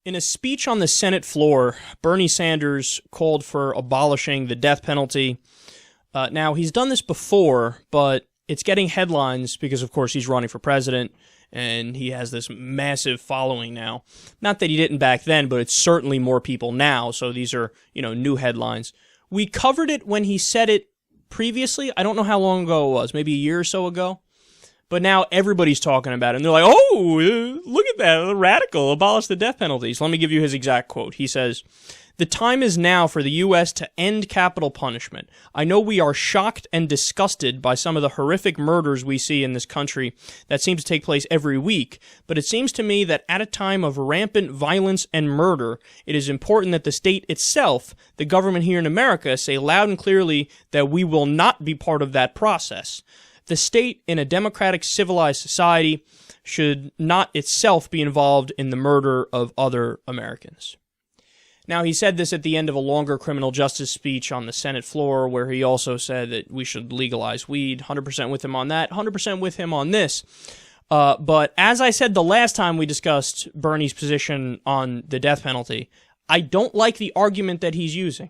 In a speech on the Senate floor, Bernie Sanders called for abolishing the death penalty. Now, he's done this before, but it's getting headlines because, of course, he's running for president, and he has this massive following now. Not that he didn't back then, but it's certainly more people now, so these are, new headlines. We covered it when he said it previously. I don't know how long ago it was, maybe a year or so ago. But now everybody's talking about it, and they're like, oh, look at that, the radical, abolish the death penalty. So let me give you his exact quote. He says, "The time is now for the U.S. to end capital punishment. I know we are shocked and disgusted by some of the horrific murders we see in this country that seem to take place every week, but it seems to me that at a time of rampant violence and murder, it is important that the state itself, the government here in America, say loud and clearly that we will not be part of that process. The state, in a democratic, civilized society, should not itself be involved in the murder of other Americans." Now, he said this at the end of a longer criminal justice speech on the Senate floor, where he also said that we should legalize weed. 100% with him on that, 100% with him on this. But as I said the last time we discussed Bernie's position on the death penalty, I don't like the argument that he's using.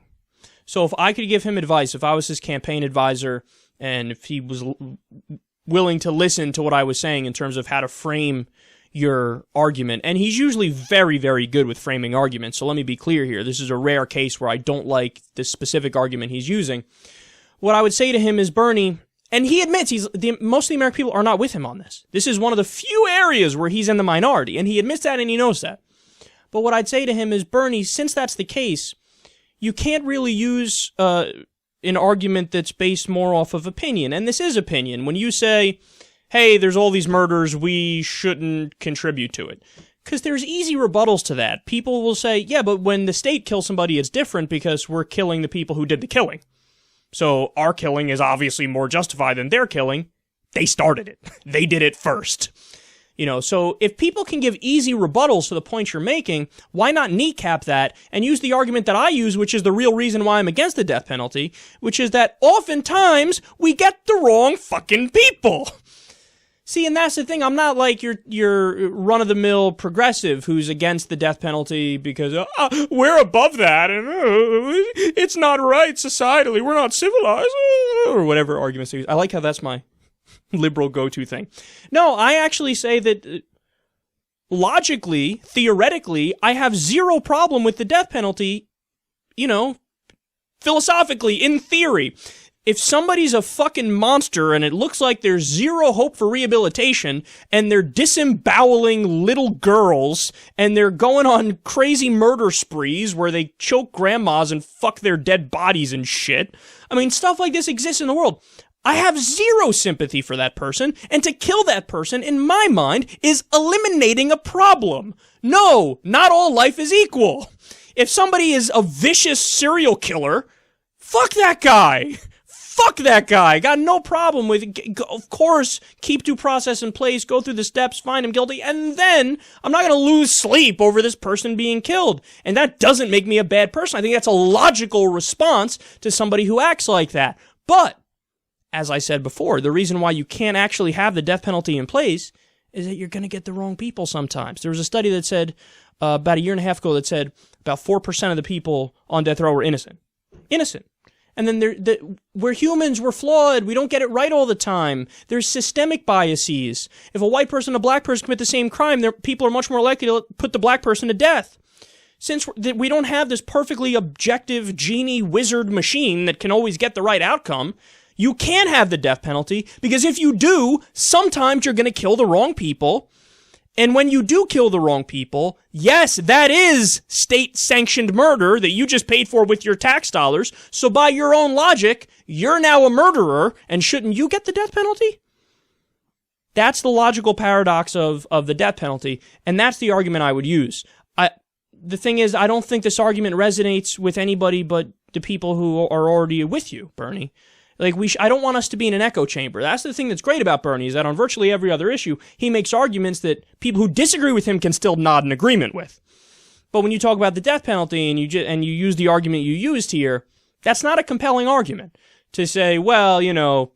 So if I could give him advice, if I was his campaign advisor, and if he was willing to listen to what I was saying in terms of how to frame your argument, and he's usually very, very good with framing arguments, so let me be clear here. This is a rare case where I don't like the specific argument he's using. What I would say to him is, Bernie, and he admits most of the American people are not with him on this. This is one of the few areas where he's in the minority, and he admits that and he knows that. But what I'd say to him is, Bernie, since that's the case, you can't really use an argument that's based more off of opinion. And this is opinion. When you say, hey, there's all these murders, we shouldn't contribute to it. Because there's easy rebuttals to that. People will say, yeah, but when the state kills somebody, it's different because we're killing the people who did the killing. So our killing is obviously more justified than their killing. They started it. They did it first. So if people can give easy rebuttals to the point you're making, why not kneecap that and use the argument that I use, which is the real reason why I'm against the death penalty, which is that oftentimes we get the wrong fucking people. See, and that's the thing. I'm not like your run-of-the-mill progressive who's against the death penalty because we're above that and it's not right societally. We're not civilized or whatever arguments they use. I like how that's my liberal go-to thing. No, I actually say that logically, theoretically, I have zero problem with the death penalty, philosophically, in theory. If somebody's a fucking monster and it looks like there's zero hope for rehabilitation and they're disemboweling little girls and they're going on crazy murder sprees where they choke grandmas and fuck their dead bodies and shit, I mean, stuff like this exists in the world. I have zero sympathy for that person, and to kill that person, in my mind, is eliminating a problem. No, not all life is equal. If somebody is a vicious serial killer, fuck that guy. Fuck that guy. Got no problem with it. Of course, keep due process in place, go through the steps, find him guilty, and then I'm not going to lose sleep over this person being killed. And that doesn't make me a bad person. I think that's a logical response to somebody who acts like that. But as I said before, the reason why you can't actually have the death penalty in place is that you're going to get the wrong people sometimes. There was a study that said, about a year and a half ago, that said about 4% of the people on death row were innocent. Innocent. And then we're humans, we're flawed, we don't get it right all the time. There's systemic biases. If a white person and a black person commit the same crime, people are much more likely to put the black person to death. Since we don't have this perfectly objective genie wizard machine that can always get the right outcome, you can't have the death penalty, because if you do, sometimes you're going to kill the wrong people. And when you do kill the wrong people, yes, that is state-sanctioned murder that you just paid for with your tax dollars. So by your own logic, you're now a murderer, and shouldn't you get the death penalty? That's the logical paradox of the death penalty, and that's the argument I would use. The thing is, I don't think this argument resonates with anybody but the people who are already with you, Bernie. Like, I don't want us to be in an echo chamber. That's the thing that's great about Bernie, is that on virtually every other issue, he makes arguments that people who disagree with him can still nod in agreement with. But when you talk about the death penalty and you use the argument you used here, that's not a compelling argument. to say, well,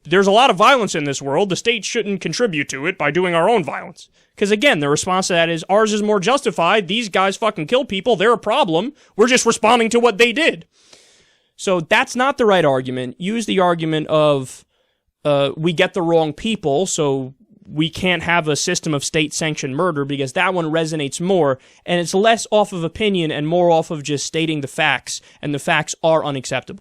there's a lot of violence in this world. The state shouldn't contribute to it by doing our own violence. Because again, the response to that is, ours is more justified. These guys fucking kill people. They're a problem. We're just responding to what they did. So that's not the right argument. Use the argument of, we get the wrong people, so we can't have a system of state-sanctioned murder, because that one resonates more, and it's less off of opinion and more off of just stating the facts, and the facts are unacceptable.